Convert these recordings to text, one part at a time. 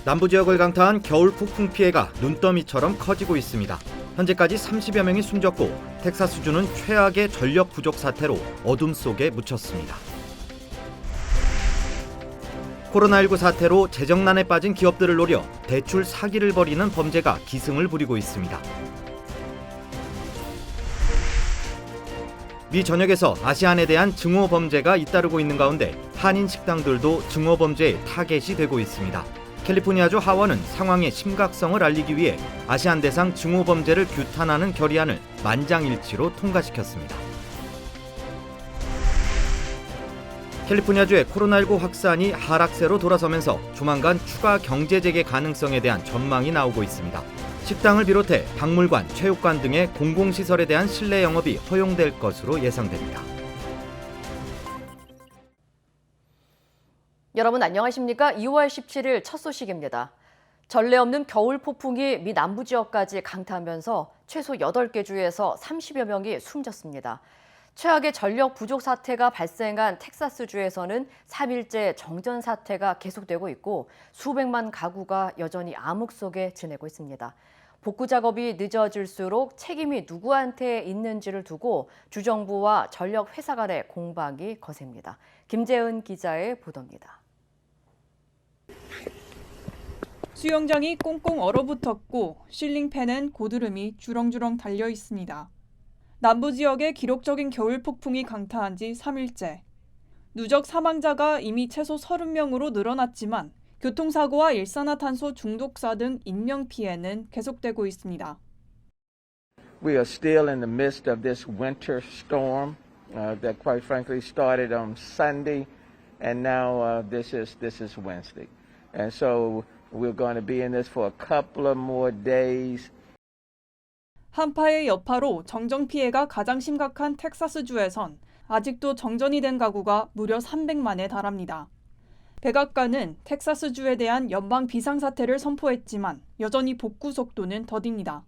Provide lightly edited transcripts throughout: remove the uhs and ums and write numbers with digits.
남부 지역을 강타한 겨울 폭풍 피해가 눈더미처럼 커지고 있습니다. 현재까지 30여 명이 숨졌고 텍사스주는 최악의 전력 부족 사태로 어둠 속에 묻혔습니다. 코로나19 사태로 재정난에 빠진 기업들을 노려 대출 사기를 벌이는 범죄가 기승을 부리고 있습니다. 미 전역에서 아시안에 대한 증오 범죄가 잇따르고 있는 가운데 한인 식당들도 증오 범죄의 타겟이 되고 있습니다. 캘리포니아주 하원은 상황의 심각성을 알리기 위해 아시안 대상 증오 범죄를 규탄하는 결의안을 만장일치로 통과시켰습니다. 캘리포니아주의 코로나19 확산이 하락세로 돌아서면서 조만간 추가 경제 재개 가능성에 대한 전망이 나오고 있습니다. 식당을 비롯해 박물관, 체육관 등의 공공시설에 대한 실내 영업이 허용될 것으로 예상됩니다. 여러분 안녕하십니까? 2월 17일 첫 소식입니다. 전례 없는 겨울 폭풍이 미 남부 지역까지 강타하면서 최소 8개 주에서 30여 명이 숨졌습니다. 최악의 전력 부족 사태가 발생한 텍사스주에서는 3일째 정전 사태가 계속되고 있고 수백만 가구가 여전히 암흑 속에 지내고 있습니다. 복구 작업이 늦어질수록 책임이 누구한테 있는지를 두고 주정부와 전력 회사 간의 공방이 거셉니다. 김재은 기자의 보도입니다. 수영장이 꽁꽁 얼어붙었고 실링팬엔 고드름이 주렁주렁 달려 있습니다. 남부 지역의 기록적인 겨울 폭풍이 강타한 지 3일째. 누적 사망자가 이미 최소 30명으로 늘어났지만 교통사고와 일산화탄소 중독사 등 인명피해는 계속되고 있습니다. We are still in the midst of this winter storm that quite frankly started on Sunday and now this is Wednesday. And so we're going to be in this for a couple of more days. 한파의 여파로 정전 피해가 가장 심각한 텍사스주에선 아직도 정전이 된 가구가 무려 300만에 달합니다. 백악관은 텍사스주에 대한 연방 비상사태를 선포했지만 여전히 복구 속도는 더딥니다.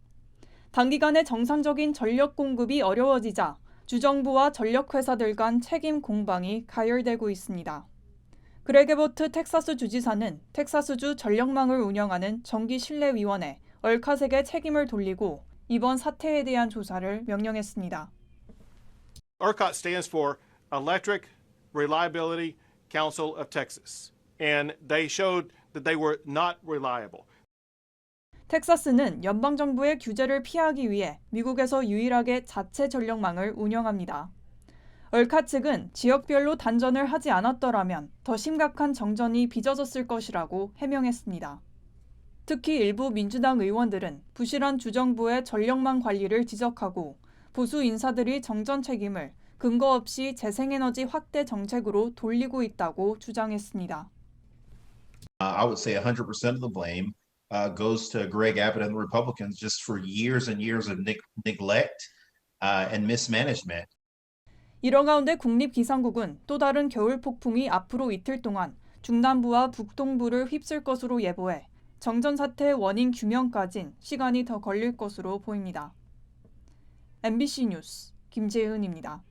단기간에 정상적인 전력 공급이 어려워지자 주정부와 전력회사들 간 책임 공방이 가열되고 있습니다. 그레게보트 텍사스 주지사는 텍사스주 전력망을 운영하는 전기신뢰위원회 얼카색에 책임을 돌리고 이번 사태에 대한 조사를 명령했습니다. ERCOT stands for Electric Reliability Council of Texas, and they showed that they were not reliable. 텍사스는 연방정부의 규제를 피하기 위해 미국에서 유일하게 자체 전력망을 운영합니다. 얼카 측은 지역별로 단전을 하지 않았더라면 더 심각한 정전이 빚어졌을 것이라고 해명했습니다. 특히 일부 민주당 의원들은 부실한 주정부의 전력망 관리를 지적하고 보수 인사들이 정전 책임을 근거 없이 재생에너지 확대 정책으로 돌리고 있다고 주장했습니다. I would say 100% of the blame goes to Greg Abbott and the Republicans just for years and years of neglect and mismanagement. 이런 가운데 국립기상국은 또 다른 겨울 폭풍이 앞으로 이틀 동안 중남부와 북동부를 휩쓸 것으로 예보해 정전 사태의 원인 규명까진 시간이 더 걸릴 것으로 보입니다. MBC 뉴스 김재은입니다.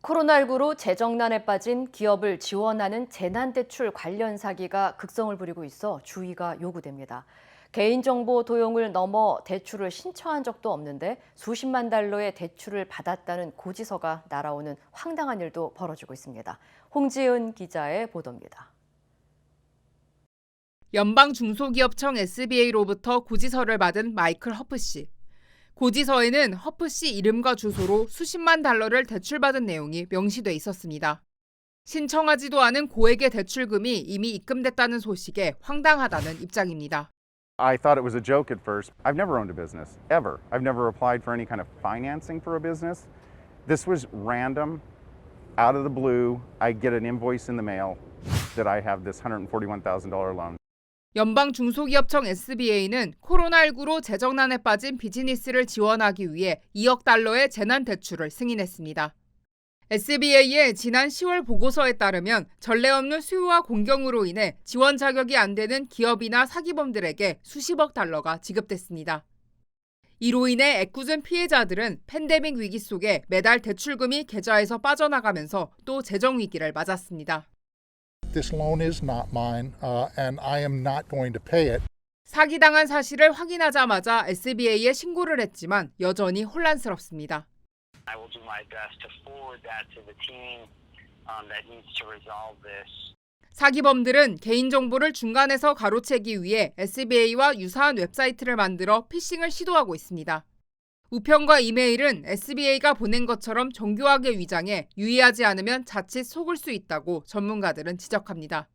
코로나19로 재정난에 빠진 기업을 지원하는 재난대출 관련 사기가 극성을 부리고 있어 주의가 요구됩니다. 개인정보 도용을 넘어 대출을 신청한 적도 없는데 수십만 달러의 대출을 받았다는 고지서가 날아오는 황당한 일도 벌어지고 있습니다. 홍지은 기자의 보도입니다. 연방중소기업청 SBA로부터 고지서를 받은 마이클 허프 씨. 고지서에는 허프 씨 이름과 주소로 수십만 달러를 대출받은 내용이 명시돼 있었습니다. 신청하지도 않은 고액의 대출금이 이미 입금됐다는 소식에 황당하다는 입장입니다. I thought it was a joke at first. I've never owned a business, ever. I've never applied for any kind of financing for a business. This was random, out of the blue. I get an invoice in the mail that I have this $141,000 loan. 연방중소기업청 SBA는 코로나19로 재정난에 빠진 비즈니스를 지원하기 위해 2억 달러의 재난대출을 승인했습니다. SBA의 지난 10월 보고서에 따르면 전례 없는 수요와 공경으로 인해 지원 자격이 안 되는 기업이나 사기범들에게 수십억 달러가 지급됐습니다. 이로 인해 애꿎은 피해자들은 팬데믹 위기 속에 매달 대출금이 계좌에서 빠져나가면서 또 재정 위기를 맞았습니다. this loan is not mine, and I am not going to pay it. 사기당한 사실을 확인하자마자 SBA에 신고를 했지만 여전히 혼란스럽습니다. I will do my best to forward that to the team that needs to resolve this. 사기범들은 개인정보를 중간에서 가로채기 위해 SBA와 유사한 웹사이트를 만들어 피싱을 시도하고 있습니다. 우편과 이메일은 SBA가 보낸 것처럼 정교하게 위장해 유의하지 않으면 자칫 속을 수 있다고 전문가들은 지적합니다.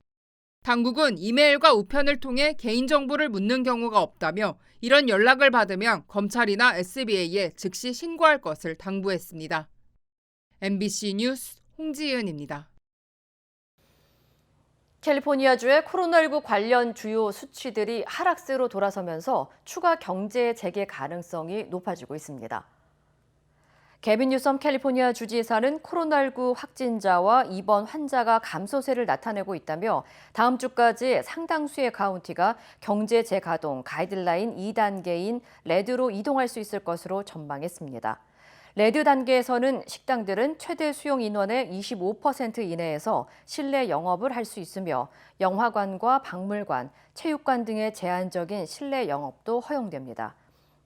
당국은 이메일과 우편을 통해 개인정보를 묻는 경우가 없다며 이런 연락을 받으면 검찰이나 SBA에 즉시 신고할 것을 당부했습니다. MBC 뉴스 홍지은입니다. 캘리포니아주의 코로나19 관련 주요 수치들이 하락세로 돌아서면서 추가 경제 재개 가능성이 높아지고 있습니다. 개빈 뉴섬 캘리포니아 주지사는 코로나19 확진자와 입원 환자가 감소세를 나타내고 있다며 다음 주까지 상당수의 카운티가 경제 재가동 가이드라인 2단계인 레드로 이동할 수 있을 것으로 전망했습니다. 레드 단계에서는 식당들은 최대 수용 인원의 25% 이내에서 실내 영업을 할 수 있으며 영화관과 박물관, 체육관 등의 제한적인 실내 영업도 허용됩니다.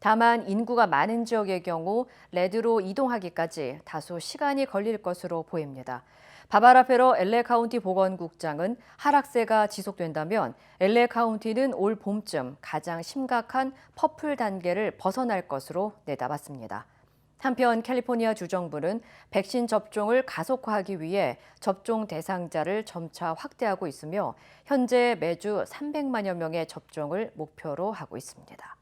다만 인구가 많은 지역의 경우 레드로 이동하기까지 다소 시간이 걸릴 것으로 보입니다. 바바라 페러 LA 카운티 보건국장은 하락세가 지속된다면 LA 카운티는 올 봄쯤 가장 심각한 퍼플 단계를 벗어날 것으로 내다봤습니다. 한편 캘리포니아 주정부는 백신 접종을 가속화하기 위해 접종 대상자를 점차 확대하고 있으며 현재 매주 300만여 명의 접종을 목표로 하고 있습니다.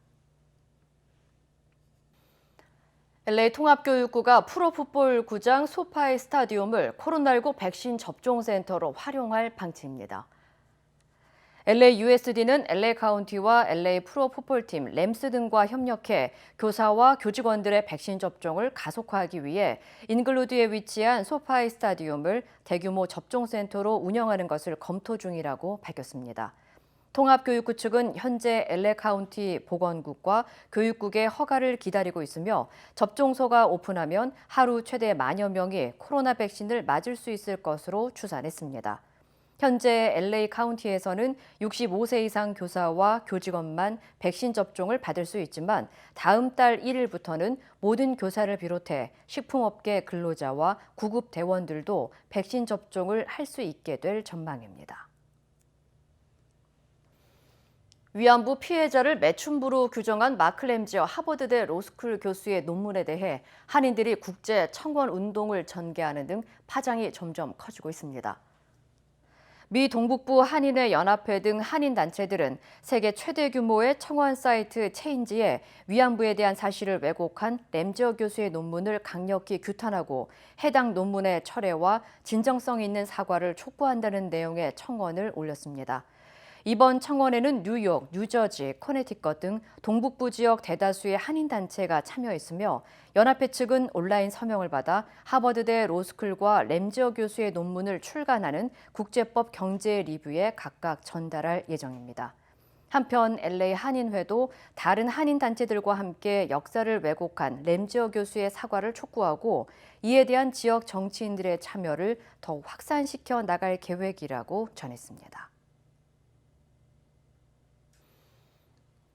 LA 통합교육부가 프로풋볼구장 소파이 스타디움을 코로나19 백신 접종센터로 활용할 방침입니다. LA USD는 LA 카운티와 LA 프로풋볼팀 램스 등과 협력해 교사와 교직원들의 백신 접종을 가속화하기 위해 인글루드에 위치한 소파이 스타디움을 대규모 접종센터로 운영하는 것을 검토 중이라고 밝혔습니다. 통합교육부 측은 현재 LA 카운티 보건국과 교육국의 허가를 기다리고 있으며 접종소가 오픈하면 하루 최대 10,000여 명이 코로나 백신을 맞을 수 있을 것으로 추산했습니다. 현재 LA 카운티에서는 65세 이상 교사와 교직원만 백신 접종을 받을 수 있지만 다음 달 1일부터는 모든 교사를 비롯해 식품업계 근로자와 구급 대원들도 백신 접종을 할 수 있게 될 전망입니다. 위안부 피해자를 매춘부로 규정한 마크 램지어 하버드대 로스쿨 교수의 논문에 대해 한인들이 국제 청원 운동을 전개하는 등 파장이 점점 커지고 있습니다. 미 동북부 한인회 연합회 등 한인 단체들은 세계 최대 규모의 청원 사이트 체인지에 위안부에 대한 사실을 왜곡한 램지어 교수의 논문을 강력히 규탄하고 해당 논문의 철회와 진정성 있는 사과를 촉구한다는 내용의 청원을 올렸습니다. 이번 청원에는 뉴욕, 뉴저지, 커네티컷 등 동북부 지역 대다수의 한인 단체가 참여했으며 연합회 측은 온라인 서명을 받아 하버드대 로스쿨과 램지어 교수의 논문을 출간하는 국제법 경제 리뷰에 각각 전달할 예정입니다. 한편 LA 한인회도 다른 한인 단체들과 함께 역사를 왜곡한 램지어 교수의 사과를 촉구하고 이에 대한 지역 정치인들의 참여를 더욱 확산시켜 나갈 계획이라고 전했습니다.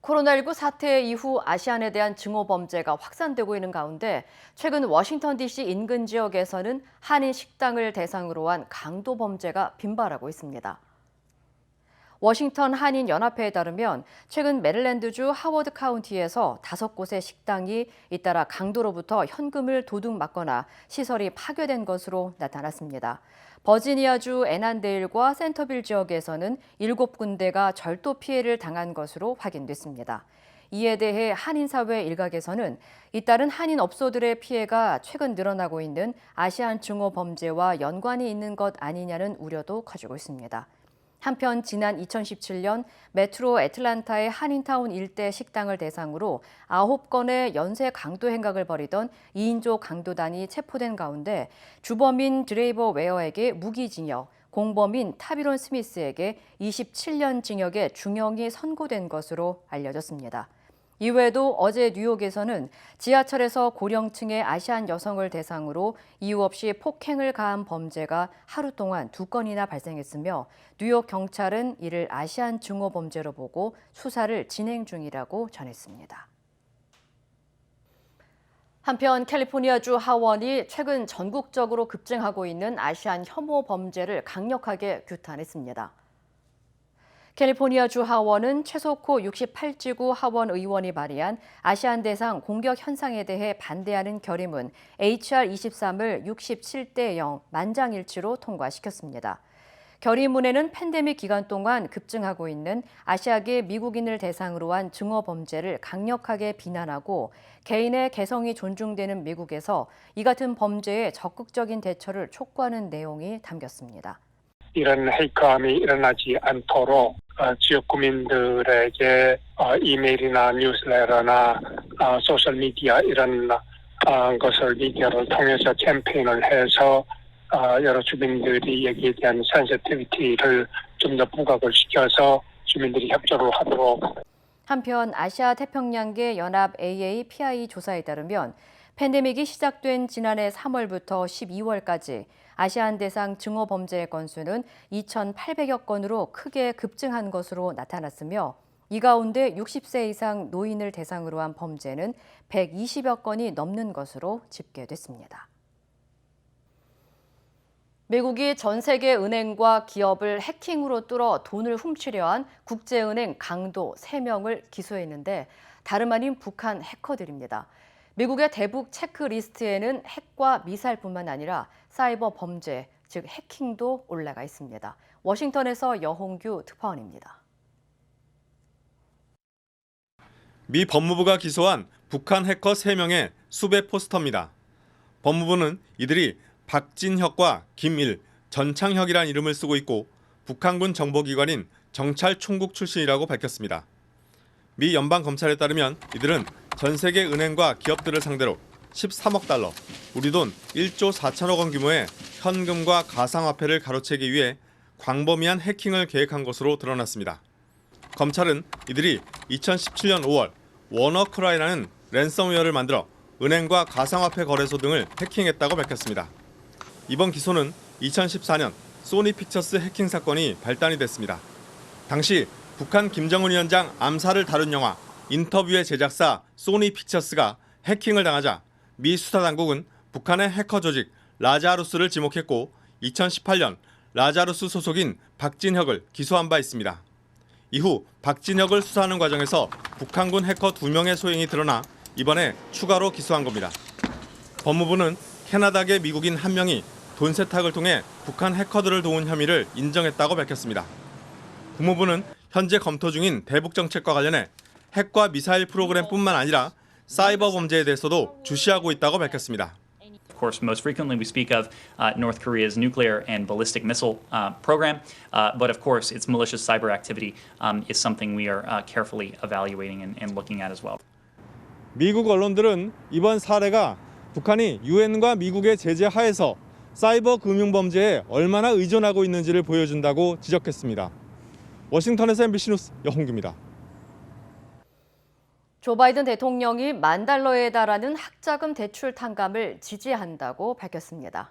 코로나19 사태 이후 아시안에 대한 증오 범죄가 확산되고 있는 가운데 최근 워싱턴 DC 인근 지역에서는 한인 식당을 대상으로 한 강도 범죄가 빈발하고 있습니다. 워싱턴 한인 연합회에 따르면 최근 메릴랜드주 하워드 카운티에서 5곳의 식당이 잇따라 강도로부터 현금을 도둑 맞거나 시설이 파괴된 것으로 나타났습니다. 버지니아주 애난데일과 센터빌 지역에서는 7군데가 절도 피해를 당한 것으로 확인됐습니다. 이에 대해 한인사회 일각에서는 잇따른 한인 업소들의 피해가 최근 늘어나고 있는 아시안 증오 범죄와 연관이 있는 것 아니냐는 우려도 커지고 있습니다. 한편 지난 2017년 메트로 애틀란타의 한인타운 일대 식당을 대상으로 9건의 연쇄 강도 행각을 벌이던 2인조 강도단이 체포된 가운데 주범인 드레이버 웨어에게 무기징역, 공범인 타비론 스미스에게 27년 징역의 중형이 선고된 것으로 알려졌습니다. 이외에도 어제 뉴욕에서는 지하철에서 고령층의 아시안 여성을 대상으로 이유 없이 폭행을 가한 범죄가 하루 동안 2건이나 발생했으며 뉴욕 경찰은 이를 아시안 증오 범죄로 보고 수사를 진행 중이라고 전했습니다. 한편 캘리포니아주 하원이 최근 전국적으로 급증하고 있는 아시안 혐오 범죄를 강력하게 규탄했습니다. 캘리포니아주 하원은 최석호 68지구 하원 의원이 발의한 아시안 대상 공격 현상에 대해 반대하는 결의문 HR 23을 67대 0 만장일치로 통과시켰습니다. 결의문에는 팬데믹 기간 동안 급증하고 있는 아시아계 미국인을 대상으로 한 증오 범죄를 강력하게 비난하고 개인의 개성이 존중되는 미국에서 이 같은 범죄에 적극적인 대처를 촉구하는 내용이 담겼습니다. 이런 헤이크함이 일어나지 않도록 지역 구민들에게 이메일이나 뉴스레터나 소셜미디어 이런 것을 미디어를 통해서 캠페인을 해서 여러 주민들이 여기에 대한 센시티비티를 좀 더 부각을 시켜서 주민들이 협조를 하도록. 한편 아시아 태평양계 연합 AAPI 조사에 따르면 팬데믹이 시작된 지난해 3월부터 12월까지 아시안 대상 증오 범죄의 건수는 2,800여 건으로 크게 급증한 것으로 나타났으며 이 가운데 60세 이상 노인을 대상으로 한 범죄는 120여 건이 넘는 것으로 집계됐습니다. 미국이 전 세계 은행과 기업을 해킹으로 뚫어 돈을 훔치려 한 국제은행 강도 3명을 기소했는데 다름 아닌 북한 해커들입니다. 미국의 대북 체크리스트에는 핵과 미사일뿐만 아니라 사이버 범죄, 즉 해킹도 올라가 있습니다. 워싱턴에서 여홍규 특파원입니다. 미 법무부가 기소한 북한 해커 3명의 수배 포스터입니다. 법무부는 이들이 박진혁과 김일, 전창혁이란 이름을 쓰고 있고 북한군 정보기관인 정찰총국 출신이라고 밝혔습니다. 미 연방검찰에 따르면 이들은 전 세계 은행과 기업들을 상대로 13억 달러, 우리 돈 1조 4천억 원 규모의 현금과 가상화폐를 가로채기 위해 광범위한 해킹을 계획한 것으로 드러났습니다. 검찰은 이들이 2017년 5월 워너크라이라는 랜섬웨어를 만들어 은행과 가상화폐 거래소 등을 해킹했다고 밝혔습니다. 이번 기소는 2014년 소니픽처스 해킹 사건이 발단이 됐습니다. 당시 북한 김정은 위원장 암살을 다룬 영화 인터뷰의 제작사 소니픽처스가 해킹을 당하자 미 수사당국은 북한의 해커 조직 라자루스를 지목했고 2018년 라자루스 소속인 박진혁을 기소한 바 있습니다. 이후 박진혁을 수사하는 과정에서 북한군 해커 2명의 소행이 드러나 이번에 추가로 기소한 겁니다. 법무부는 캐나다계 미국인 1명이 돈 세탁을 통해 북한 해커들을 도운 혐의를 인정했다고 밝혔습니다. 국무부는 현재 검토 중인 대북 정책과 관련해 핵과 미사일 프로그램뿐만 아니라 사이버 범죄에 대해서도 주시하고 있다고 밝혔습니다. Of course, most frequently we speak of North Korea's nuclear and ballistic missile program, but of course its malicious cyber activity is something we are carefully evaluating and looking at as well. 미국 언론들은 이번 사례가 북한이 유엔과 미국의 제재 하에서 사이버 금융 범죄에 얼마나 의존하고 있는지를 보여준다고 지적했습니다. 워싱턴에서 MBC 뉴스 여홍규입니다. 조 바이든 대통령이 $10,000에 달하는 학자금 대출 탕감을 지지한다고 밝혔습니다.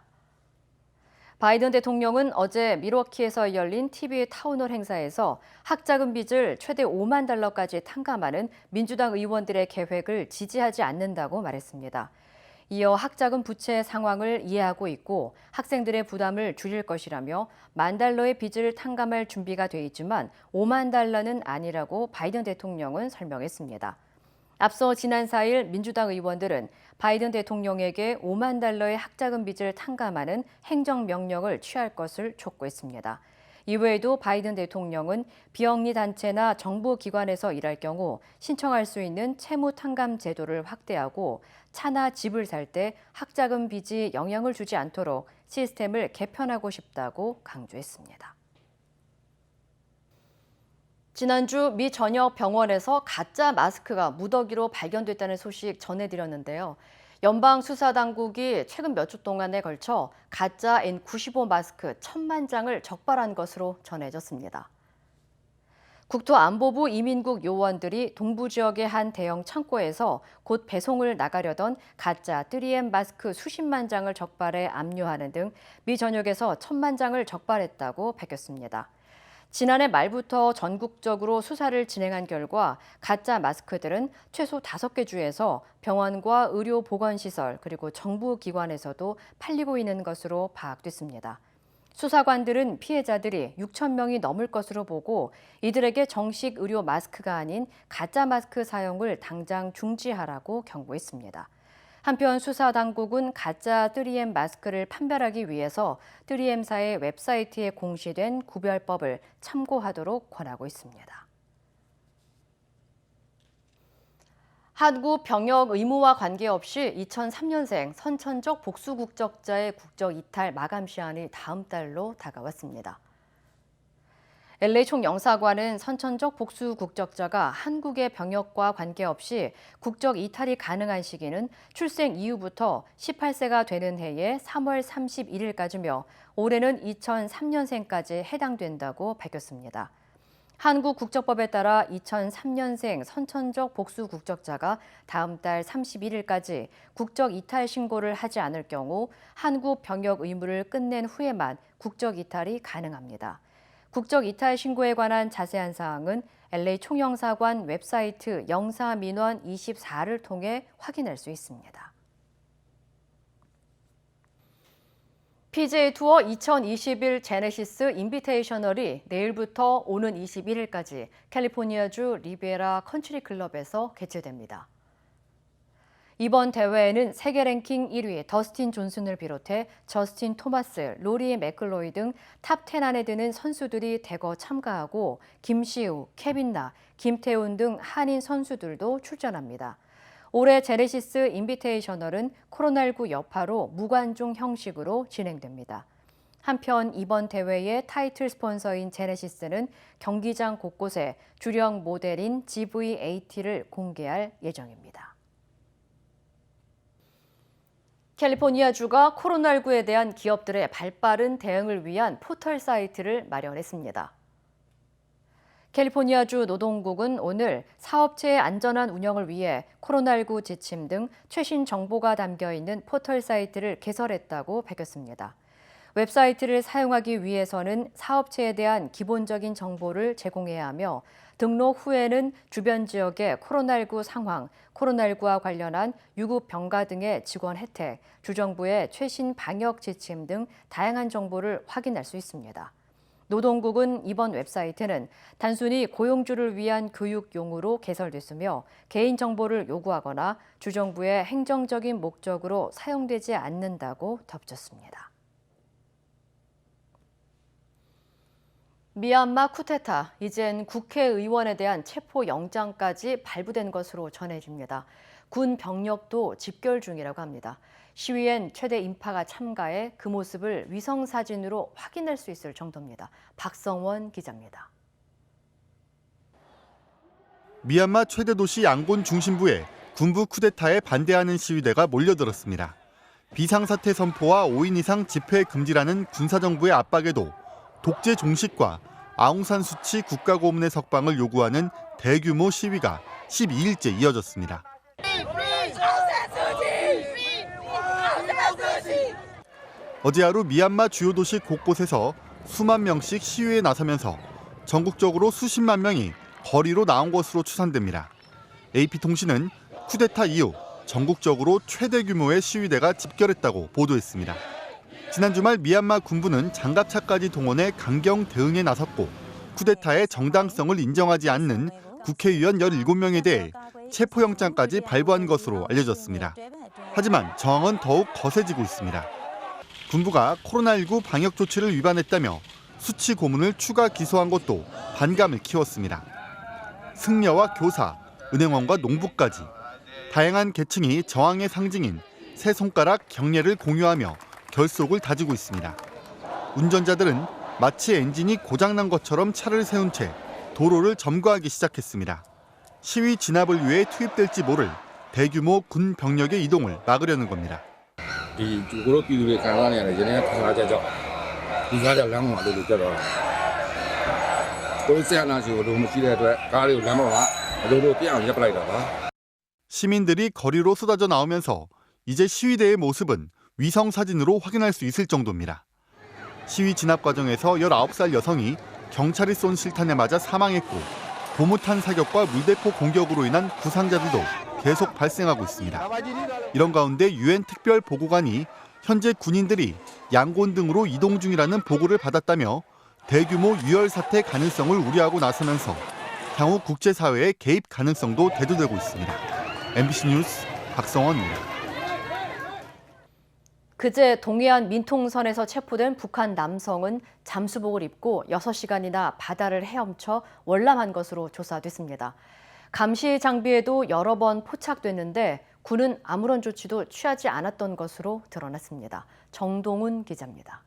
바이든 대통령은 어제 밀워키에서 열린 TV 타운홀 행사에서 학자금 빚을 최대 $50,000까지 탕감하는 민주당 의원들의 계획을 지지하지 않는다고 말했습니다. 이어 학자금 부채 상황을 이해하고 있고 학생들의 부담을 줄일 것이라며 $10,000의 빚을 탕감할 준비가 돼 있지만 $50,000는 아니라고 바이든 대통령은 설명했습니다. 앞서 지난 4일 민주당 의원들은 바이든 대통령에게 $50,000의 학자금 빚을 탕감하는 행정명령을 취할 것을 촉구했습니다. 이외에도 바이든 대통령은 비영리 단체나 정부 기관에서 일할 경우 신청할 수 있는 채무 탕감 제도를 확대하고 차나 집을 살 때 학자금 빚이 영향을 주지 않도록 시스템을 개편하고 싶다고 강조했습니다. 지난주 미 전역 병원에서 가짜 마스크가 무더기로 발견됐다는 소식 전해드렸는데요. 연방수사당국이 최근 몇 주 동안에 걸쳐 가짜 N95 마스크 1,000만 장을 적발한 것으로 전해졌습니다. 국토안보부 이민국 요원들이 동부 지역의 한 대형 창고에서 곧 배송을 나가려던 가짜 3M 마스크 수십만 장을 적발해 압류하는 등 미 전역에서 1,000만 장을 적발했다고 밝혔습니다. 지난해 말부터 전국적으로 수사를 진행한 결과 가짜 마스크들은 최소 5개 주에서 병원과 의료보건시설 그리고 정부기관에서도 팔리고 있는 것으로 파악됐습니다. 수사관들은 피해자들이 6천 명이 넘을 것으로 보고 이들에게 정식 의료 마스크가 아닌 가짜 마스크 사용을 당장 중지하라고 경고했습니다. 한편 수사당국은 가짜 3M 마스크를 판별하기 위해서 3M사의 웹사이트에 공시된 구별법을 참고하도록 권하고 있습니다. 한국 병역 의무와 관계없이 2003년생 선천적 복수 국적자의 국적 이탈 마감 시한이 다음 달로 다가왔습니다. LA 총영사관은 선천적 복수 국적자가 한국의 병역과 관계없이 국적 이탈이 가능한 시기는 출생 이후부터 18세가 되는 해의 3월 31일까지며 올해는 2003년생까지 해당된다고 밝혔습니다. 한국 국적법에 따라 2003년생 선천적 복수 국적자가 다음 달 31일까지 국적 이탈 신고를 하지 않을 경우 한국 병역 의무를 끝낸 후에만 국적 이탈이 가능합니다. 국적 이탈 신고에 관한 자세한 사항은 LA 총영사관 웹사이트 영사민원 24를 통해 확인할 수 있습니다. PGA 투어 2021 제네시스 인비테이셔널이 내일부터 오는 21일까지 캘리포니아주 리베라 컨트리 클럽에서 개최됩니다. 이번 대회에는 세계 랭킹 1위 더스틴 존슨을 비롯해 저스틴 토마스, 로리 맥클로이 등 탑 10 안에 드는 선수들이 대거 참가하고 김시우, 케빈 나, 김태훈 등 한인 선수들도 출전합니다. 올해 제네시스 인비테이셔널은 코로나19 여파로 무관중 형식으로 진행됩니다. 한편 이번 대회의 타이틀 스폰서인 제네시스는 경기장 곳곳에 주력 모델인 GV80를 공개할 예정입니다. 캘리포니아주가 코로나19에 대한 기업들의 발빠른 대응을 위한 포털 사이트를 마련했습니다. 캘리포니아주 노동국은 오늘 사업체의 안전한 운영을 위해 코로나19 지침 등 최신 정보가 담겨 있는 포털 사이트를 개설했다고 밝혔습니다. 웹사이트를 사용하기 위해서는 사업체에 대한 기본적인 정보를 제공해야 하며 등록 후에는 주변 지역의 코로나19 상황, 코로나19와 관련한 유급 병가 등의 직원 혜택, 주정부의 최신 방역 지침 등 다양한 정보를 확인할 수 있습니다. 노동국은 이번 웹사이트는 단순히 고용주를 위한 교육용으로 개설됐으며 개인정보를 요구하거나 주정부의 행정적인 목적으로 사용되지 않는다고 덧붙였습니다. 미얀마 쿠데타, 이젠 국회의원에 대한 체포영장까지 발부된 것으로 전해집니다. 군 병력도 집결 중이라고 합니다. 시위엔 최대 인파가 참가해 그 모습을 위성사진으로 확인할 수 있을 정도입니다. 박성원 기자입니다. 미얀마 최대 도시 양곤 중심부에 군부 쿠데타에 반대하는 시위대가 몰려들었습니다. 비상사태 선포와 5인 이상 집회 금지라는 군사정부의 압박에도 독재 종식과 아웅산 수치 국가고문의 석방을 요구하는 대규모 시위가 12일째 이어졌습니다. 어제 하루 미얀마 주요 도시 곳곳에서 수만 명씩 시위에 나서면서 전국적으로 수십만 명이 거리로 나온 것으로 추산됩니다. AP통신은 쿠데타 이후 전국적으로 최대 규모의 시위대가 집결했다고 보도했습니다. 지난 주말 미얀마 군부는 장갑차까지 동원해 강경 대응에 나섰고 쿠데타의 정당성을 인정하지 않는 국회의원 17명에 대해 체포영장까지 발부한 것으로 알려졌습니다. 하지만 저항은 더욱 거세지고 있습니다. 군부가 코로나19 방역 조치를 위반했다며 수치 고문을 추가 기소한 것도 반감을 키웠습니다. 승려와 교사, 은행원과 농부까지 다양한 계층이 저항의 상징인 세 손가락 경례를 공유하며 결속을 다지고 있습니다. 운전자들은 마치 엔진이 고장난 것처럼 차를 세운 채 도로를 점거하기 시작했습니다. 시위 진압을 위해 투입될지 모를 대규모 군 병력의 이동을 막으려는 겁니다. 시민들이 거리로 쏟아져 나오면서 이제 시위대의 모습은 위성 사진으로 확인할 수 있을 정도입니다. 시위 진압 과정에서 19살 여성이 경찰이 쏜 실탄에 맞아 사망했고 고무탄 사격과 물대포 공격으로 인한 부상자들도 계속 발생하고 있습니다. 이런 가운데 유엔 특별 보고관이 현재 군인들이 양곤 등으로 이동 중이라는 보고를 받았다며 대규모 유혈 사태 가능성을 우려하고 나서면서 향후 국제사회의 개입 가능성도 대두되고 있습니다. MBC 뉴스 박성원입니다. 그제 동해안 민통선에서 체포된 북한 남성은 잠수복을 입고 6시간이나 바다를 헤엄쳐 월남한 것으로 조사됐습니다. 감시 장비에도 여러 번 포착됐는데 군은 아무런 조치도 취하지 않았던 것으로 드러났습니다. 정동훈 기자입니다.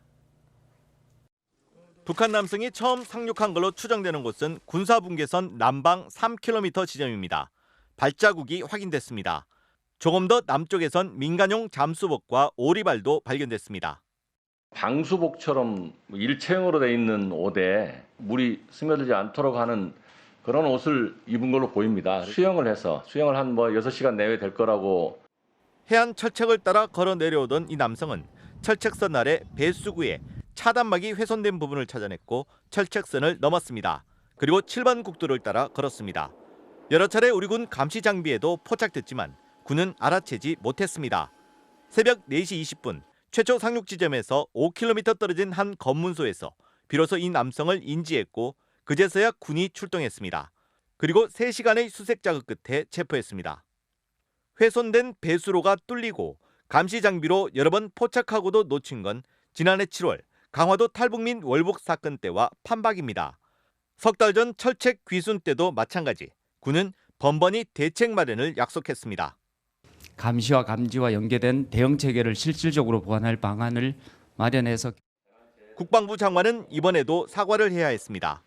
북한 남성이 처음 상륙한 걸로 추정되는 곳은 군사분계선 남방 3km 지점입니다. 발자국이 확인됐습니다. 조금 더 남쪽에선 민간용 잠수복과 오리발도 발견됐습니다. 방수복처럼 일체형으로 돼 있는 옷에 물이 스며들지 않도록 하는 그런 옷을 입은 걸로 보입니다. 수영을 한 6시간 내외 될 거라고. 해안 철책을 따라 걸어 내려오던 이 남성은 철책선 아래 배수구에 차단막이 훼손된 부분을 찾아냈고 철책선을 넘었습니다. 그리고 7번 국도를 따라 걸었습니다. 여러 차례 우리 군 감시 장비에도 포착됐지만 군은 알아채지 못했습니다. 새벽 4시 20분 최초 상륙 지점에서 5km 떨어진 한 검문소에서 비로소 이 남성을 인지했고 그제서야 군이 출동했습니다. 그리고 3시간의 수색 작업 끝에 체포했습니다. 훼손된 배수로가 뚫리고 감시 장비로 여러 번 포착하고도 놓친 건 지난해 7월 강화도 탈북민 월북 사건 때와 판박입니다. 석 달 전 철책 귀순 때도 마찬가지. 군은 번번이 대책 마련을 약속했습니다. 감시와 감지와 연계된 대응 체계를 실질적으로 보완할 방안을 마련해서 국방부 장관은 이번에도 사과를 해야 했습니다.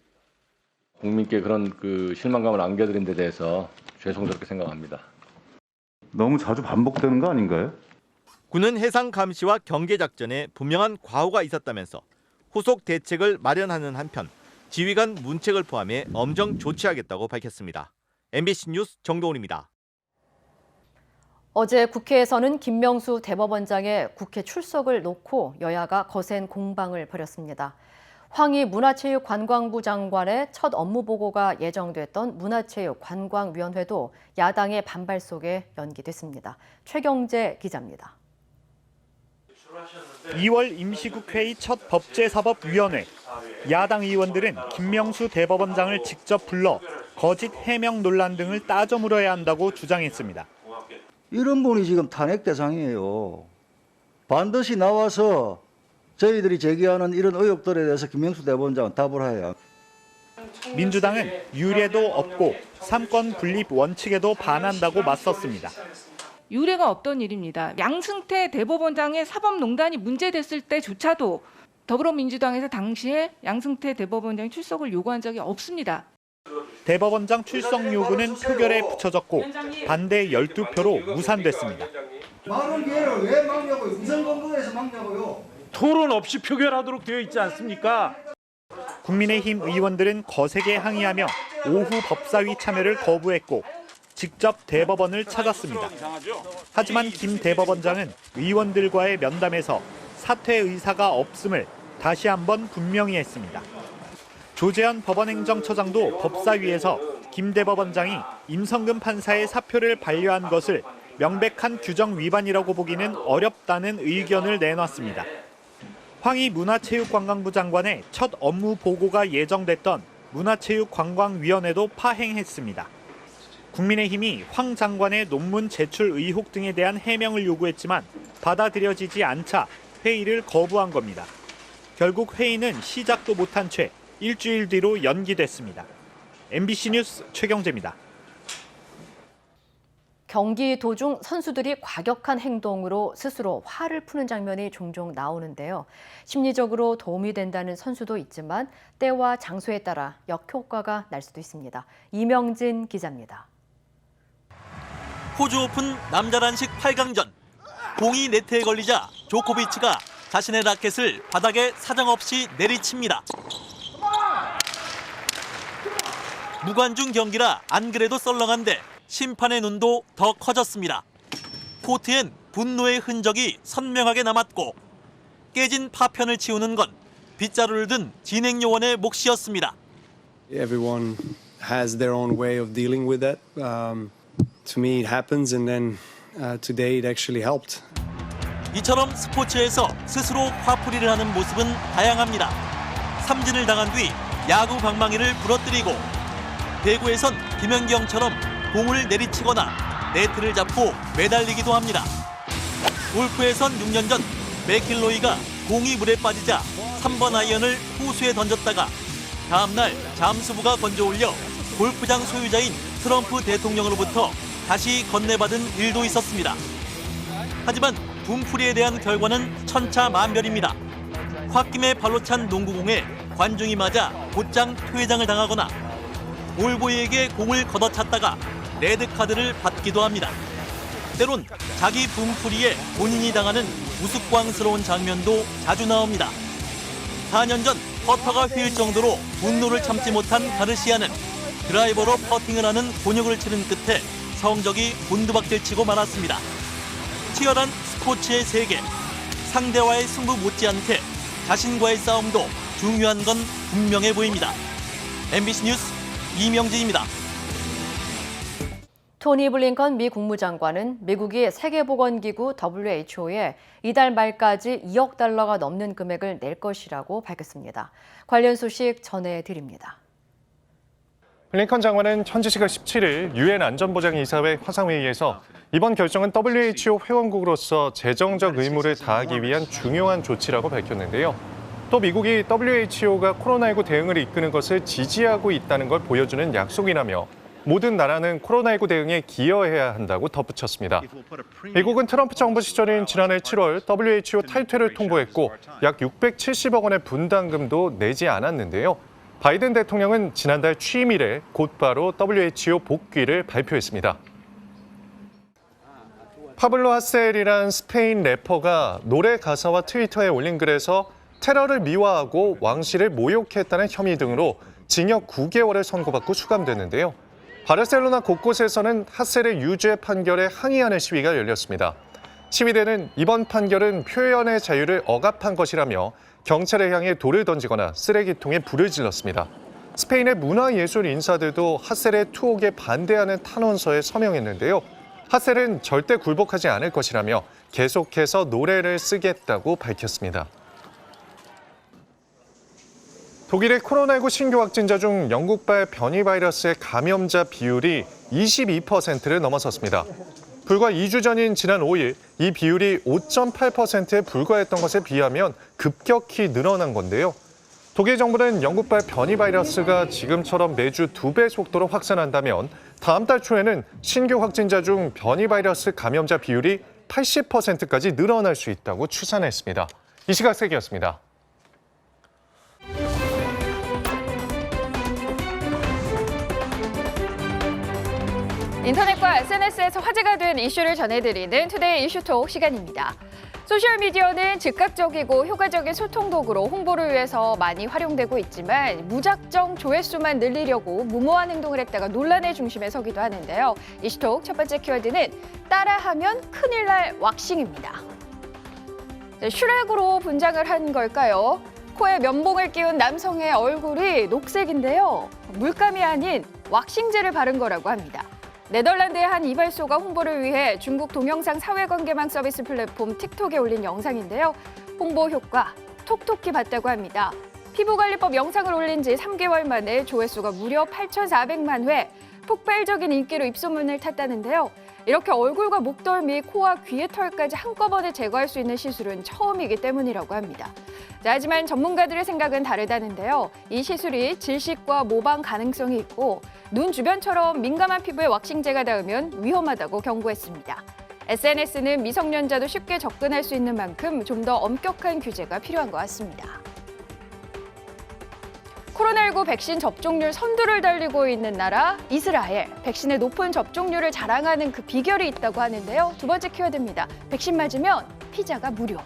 국민께 그런 실망감을 안겨드린 데 대해서 죄송스럽게 생각합니다. 너무 자주 반복되는 거 아닌가요? 군은 해상 감시와 경계 작전에 분명한 과오가 있었다면서 후속 대책을 마련하는 한편 지휘관 문책을 포함해 엄정 조치하겠다고 밝혔습니다. MBC 뉴스 정동훈입니다. 어제 국회에서는 김명수 대법원장의 국회 출석을 놓고 여야가 거센 공방을 벌였습니다. 황희 문화체육관광부 장관의 첫 업무 보고가 예정됐던 문화체육관광위원회도 야당의 반발 속에 연기됐습니다. 최경재 기자입니다. 2월 임시국회의 첫 법제사법위원회. 야당 의원들은 김명수 대법원장을 직접 불러 거짓 해명 논란 등을 따져 물어야 한다고 주장했습니다. 이런 분이 지금 탄핵 대상이에요. 반드시 나와서 저희들이 제기하는 이런 의혹들에 대해서 김명수 대법원장은 답을 해야. 민주당은 유례도 없고 삼권 분립 원칙에도 반한다고 맞섰습니다. 유례가 없던 일입니다. 양승태 대법원장의 사법농단이 문제됐을 때조차도 더불어민주당에서 당시에 양승태 대법원장의 출석을 요구한 적이 없습니다. 대법원장 출석 요구는 표결에 붙여졌고 반대 12표로 무산됐습니다. 말은 기회를 왜 막냐고요? 우선 건국에서 막냐고요? 토론 없이 표결하도록 되어 있지 않습니까? 국민의힘 의원들은 거세게 항의하며 오후 법사위 참여를 거부했고 직접 대법원을 찾았습니다. 하지만 김 대법원장은 의원들과의 면담에서 사퇴 의사가 없음을 다시 한번 분명히 했습니다. 조재현 법원행정처장도 법사위에서 김 대법원장이 임성근 판사의 사표를 반려한 것을 명백한 규정 위반이라고 보기는 어렵다는 의견을 내놨습니다. 황희 문화체육관광부 장관의 첫 업무 보고가 예정됐던 문화체육관광위원회도 파행했습니다. 국민의힘이 황 장관의 논문 제출 의혹 등에 대한 해명을 요구했지만 받아들여지지 않자 회의를 거부한 겁니다. 결국 회의는 시작도 못한 채 일주일 뒤로 연기됐습니다. MBC 뉴스 최경재입니다. 경기 도중 선수들이 과격한 행동으로 스스로 화를 푸는 장면이 종종 나오는데요. 심리적으로 도움이 된다는 선수도 있지만 때와 장소에 따라 역효과가 날 수도 있습니다. 이명진 기자입니다. 호주 오픈 남자 단식 8강전. 공이 네트에 걸리자 조코비치가 자신의 라켓을 바닥에 사정없이 내리칩니다. 무관중 경기라 안 그래도 썰렁한데 심판의 눈도 더 커졌습니다. 코트엔 분노의 흔적이 선명하게 남았고 깨진 파편을 치우는 건 빗자루를 든 진행 요원의 몫이었습니다. Everyone has their own way of dealing with that. To me, it happens, and then today it actually helped. 이처럼 스포츠에서 스스로 화풀이를 하는 모습은 다양합니다. 삼진을 당한 뒤 야구 방망이를 부러뜨리고 배구에선 김연경처럼 공을 내리치거나 네트를 잡고 매달리기도 합니다. 골프에선 6년 전 맥킬로이가 공이 물에 빠지자 3번 아이언을 호수에 던졌다가 다음날 잠수부가 건져올려 골프장 소유자인 트럼프 대통령으로부터 다시 건네받은 일도 있었습니다. 하지만 분풀이에 대한 결과는 천차만별입니다. 홧김에 발로 찬 농구공에 관중이 맞아 곧장 퇴장을 당하거나 볼보이에게 공을 걷어찼다가 레드카드를 받기도 합니다. 때론 자기 분풀이에 본인이 당하는 우스꽝스러운 장면도 자주 나옵니다. 4년 전 퍼터가 휘을 정도로 분노를 참지 못한 가르시아는 드라이버로 퍼팅을 하는 곤욕을 치른 끝에 성적이 곤두박질치고 말았습니다. 치열한 스포츠의 세계, 상대와의 승부 못지않게 자신과의 싸움도 중요한 건 분명해 보입니다. MBC 뉴스 이명진입니다. 토니 블링컨 미 국무장관은 미국이 세계보건기구 WHO에 이달 말까지 2억 달러가 넘는 금액을 낼 것이라고 밝혔습니다. 관련 소식 전해드립니다. 블링컨 장관은 현지 시각 17일 유엔 안전보장이사회 화상회의에서 이번 결정은 WHO 회원국으로서 재정적 의무를 다하기 위한 중요한 조치라고 밝혔는데요. 또 미국이 WHO가 코로나19 대응을 이끄는 것을 지지하고 있다는 걸 보여주는 약속이라며 모든 나라는 코로나19 대응에 기여해야 한다고 덧붙였습니다. 미국은 트럼프 정부 시절인 지난해 7월 WHO 탈퇴를 통보했고 약 670억 원의 분담금도 내지 않았는데요. 바이든 대통령은 지난달 취임 이래 곧바로 WHO 복귀를 발표했습니다. 파블로 하셀이란 스페인 래퍼가 노래 가사와 트위터에 올린 글에서 테러를 미화하고 왕실을 모욕했다는 혐의 등으로 징역 9개월을 선고받고 수감됐는데요. 바르셀로나 곳곳에서는 하셀의 유죄 판결에 항의하는 시위가 열렸습니다. 시위대는 이번 판결은 표현의 자유를 억압한 것이라며 경찰에 향해 돌을 던지거나 쓰레기통에 불을 질렀습니다. 스페인의 문화예술 인사들도 하셀의 투옥에 반대하는 탄원서에 서명했는데요. 하셀은 절대 굴복하지 않을 것이라며 계속해서 노래를 쓰겠다고 밝혔습니다. 독일의 코로나19 신규 확진자 중 영국발 변이 바이러스의 감염자 비율이 22%를 넘어섰습니다. 불과 2주 전인 지난 5일 이 비율이 5.8%에 불과했던 것에 비하면 급격히 늘어난 건데요. 독일 정부는 영국발 변이 바이러스가 지금처럼 매주 2배 속도로 확산한다면 다음 달 초에는 신규 확진자 중 변이 바이러스 감염자 비율이 80%까지 늘어날 수 있다고 추산했습니다. 이 시각 세계였습니다. 인터넷과 SNS에서 화제가 된 이슈를 전해드리는 투데이 이슈톡 시간입니다. 소셜미디어는 즉각적이고 효과적인 소통 도구로 홍보를 위해서 많이 활용되고 있지만 무작정 조회수만 늘리려고 무모한 행동을 했다가 논란의 중심에 서기도 하는데요. 이슈톡 첫 번째 키워드는 따라하면 큰일 날 왁싱입니다. 슈렉으로 분장을 한 걸까요? 코에 면봉을 끼운 남성의 얼굴이 녹색인데요. 물감이 아닌 왁싱제를 바른 거라고 합니다. 네덜란드의 한 이발소가 홍보를 위해 중국 동영상 사회관계망 서비스 플랫폼 틱톡에 올린 영상인데요. 홍보 효과 톡톡히 봤다고 합니다. 피부관리법 영상을 올린 지 3개월 만에 조회수가 무려 8,400만 회, 폭발적인 인기로 입소문을 탔다는데요. 이렇게 얼굴과 목덜미, 코와 귀의 털까지 한꺼번에 제거할 수 있는 시술은 처음이기 때문이라고 합니다. 하지만 전문가들의 생각은 다르다는데요. 이 시술이 질식과 모방 가능성이 있고 눈 주변처럼 민감한 피부에 왁싱제가 닿으면 위험하다고 경고했습니다. SNS는 미성년자도 쉽게 접근할 수 있는 만큼 좀 더 엄격한 규제가 필요한 것 같습니다. 코로나19 백신 접종률 선두를 달리고 있는 나라 이스라엘. 백신의 높은 접종률을 자랑하는 그 비결이 있다고 하는데요. 두 번째 키워드입니다. 백신 맞으면 피자가 무료.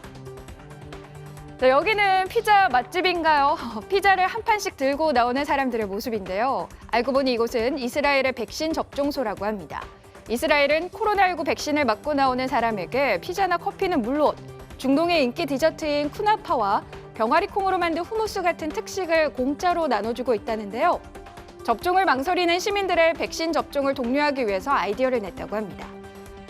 자, 여기는 피자 맛집인가요? 피자를 한 판씩 들고 나오는 사람들의 모습인데요. 알고 보니 이곳은 이스라엘의 백신 접종소라고 합니다. 이스라엘은 코로나19 백신을 맞고 나오는 사람에게 피자나 커피는 물론 중동의 인기 디저트인 쿠나파와 병아리 콩으로 만든 후무스 같은 특식을 공짜로 나눠주고 있다는데요. 접종을 망설이는 시민들의 백신 접종을 독려하기 위해서 아이디어를 냈다고 합니다.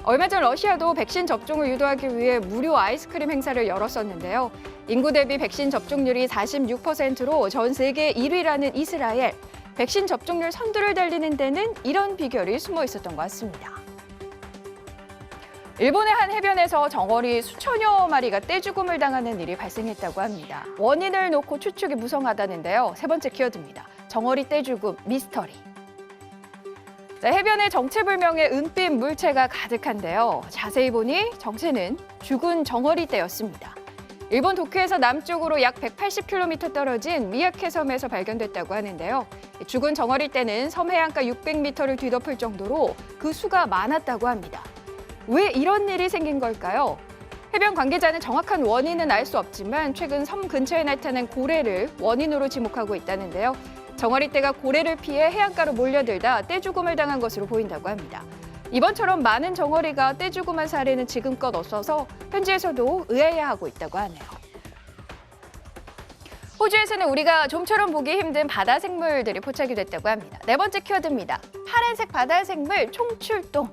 얼마 전 러시아도 백신 접종을 유도하기 위해 무료 아이스크림 행사를 열었었는데요. 인구 대비 백신 접종률이 46%로 전 세계 1위라는 이스라엘. 백신 접종률 선두를 달리는 데는 이런 비결이 숨어 있었던 것 같습니다. 일본의 한 해변에서 정어리 수천여 마리가 떼죽음을 당하는 일이 발생했다고 합니다. 원인을 놓고 추측이 무성하다는데요. 세 번째 키워드입니다. 정어리 떼죽음 미스터리. 자, 해변에 정체불명의 은빛 물체가 가득한데요. 자세히 보니 정체는 죽은 정어리 떼였습니다. 일본 도쿄에서 남쪽으로 약 180km 떨어진 미야케 섬에서 발견됐다고 하는데요. 죽은 정어리 떼는 섬 해안가 600m를 뒤덮을 정도로 그 수가 많았다고 합니다. 왜 이런 일이 생긴 걸까요? 해변 관계자는 정확한 원인은 알 수 없지만 최근 섬 근처에 나타난 고래를 원인으로 지목하고 있다는데요. 정어리 떼가 고래를 피해 해안가로 몰려들다 떼죽음을 당한 것으로 보인다고 합니다. 이번처럼 많은 정어리가 떼죽음한 사례는 지금껏 없어서 현지에서도 의아해하고 있다고 하네요. 호주에서는 우리가 좀처럼 보기 힘든 바다 생물들이 포착이 됐다고 합니다. 네 번째 키워드입니다. 파란색 바다 생물 총출동.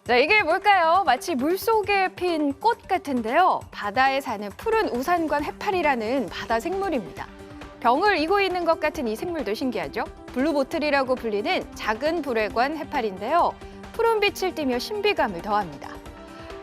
자, 이게 뭘까요? 마치 물속에 핀 꽃 같은데요. 바다에 사는 푸른 우산관 해파리라는 바다 생물입니다. 병을 이고 있는 것 같은 이 생물도 신기하죠? 블루보틀이라고 불리는 작은 불회관 해파리인데요. 푸른 빛을 띠며 신비감을 더합니다.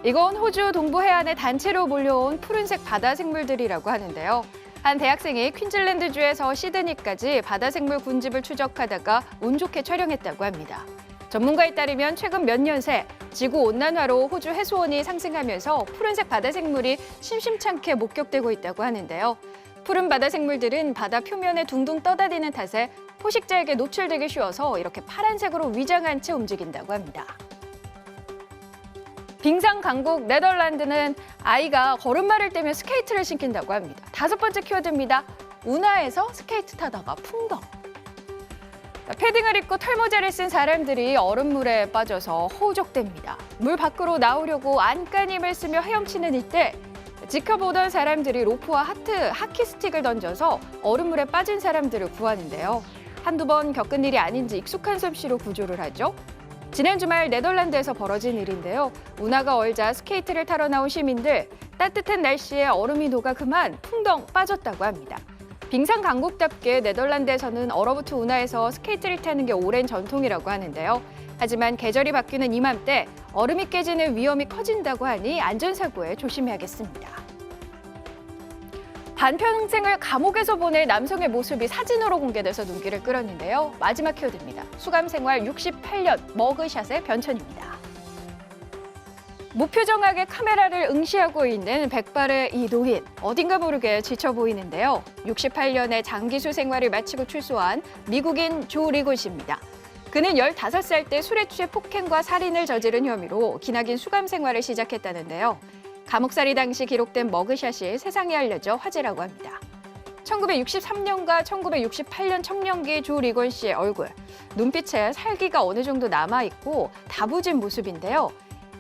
이건 호주 동부 해안에 단체로 몰려온 푸른색 바다 생물들이라고 하는데요. 한 대학생이 퀸즐랜드주에서 시드니까지 바다 생물 군집을 추적하다가 운 좋게 촬영했다고 합니다. 전문가에 따르면 최근 몇 년 새 지구온난화로 호주 해수온이 상승하면서 푸른색 바다 생물이 심심찮게 목격되고 있다고 하는데요. 푸른 바다 생물들은 바다 표면에 둥둥 떠다니는 탓에 포식자에게 노출되기 쉬워서 이렇게 파란색으로 위장한 채 움직인다고 합니다. 빙상 강국 네덜란드는 아이가 걸음마를 떼며 스케이트를 신긴다고 합니다. 다섯 번째 키워드입니다. 운하에서 스케이트 타다가 풍덩. 패딩을 입고 털모자를 쓴 사람들이 얼음물에 빠져서 허우적댑니다. 물 밖으로 나오려고 안간힘을 쓰며 헤엄치는 이때 지켜보던 사람들이 로프와 하키 스틱을 던져서 얼음물에 빠진 사람들을 구하는데요. 한두 번 겪은 일이 아닌지 익숙한 솜씨로 구조를 하죠. 지난 주말 네덜란드에서 벌어진 일인데요. 운하가 얼자 스케이트를 타러 나온 시민들, 따뜻한 날씨에 얼음이 녹아 그만 풍덩 빠졌다고 합니다. 빙상 강국답게 네덜란드에서는 얼어붙은 운하에서 스케이트를 타는 게 오랜 전통이라고 하는데요. 하지만 계절이 바뀌는 이맘때 얼음이 깨지는 위험이 커진다고 하니 안전사고에 조심해야겠습니다. 반평생을 감옥에서 보낼 남성의 모습이 사진으로 공개돼서 눈길을 끌었는데요. 마지막 키워드입니다. 수감생활 68년 머그샷의 변천입니다. 무표정하게 카메라를 응시하고 있는 백발의 이 노인, 어딘가 모르게 지쳐 보이는데요. 68년의 장기수 생활을 마치고 출소한 미국인 조 리곤 씨입니다. 그는 15살 때 술에 취해 폭행과 살인을 저지른 혐의로 기나긴 수감 생활을 시작했다는데요. 감옥살이 당시 기록된 머그샷이 세상에 알려져 화제라고 합니다. 1963년과 1968년 청년기 조 리곤 씨의 얼굴, 눈빛에 살기가 어느 정도 남아있고 다부진 모습인데요.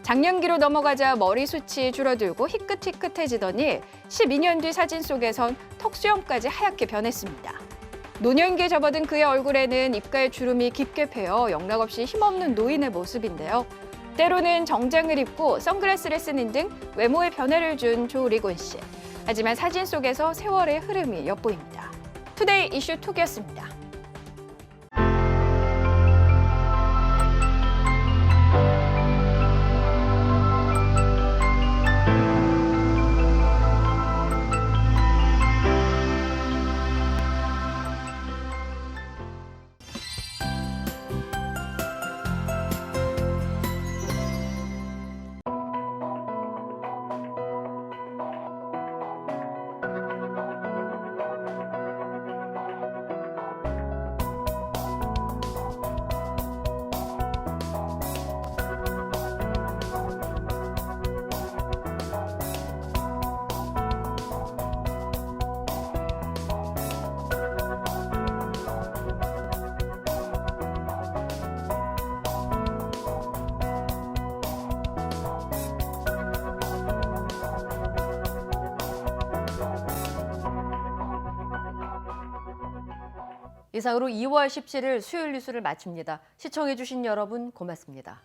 장년기로 넘어가자 머리숱이 줄어들고 희끗희끗해지더니 12년 뒤 사진 속에선 턱수염까지 하얗게 변했습니다. 노년기에 접어든 그의 얼굴에는 입가에 주름이 깊게 패여 영락없이 힘없는 노인의 모습인데요. 때로는 정장을 입고 선글라스를 쓰는 등 외모에 변화를 준 조 리곤 씨. 하지만 사진 속에서 세월의 흐름이 엿보입니다. 투데이 이슈 톡이었습니다. 이상으로 2월 17일 수요일 뉴스를 마칩니다. 시청해주신 여러분 고맙습니다.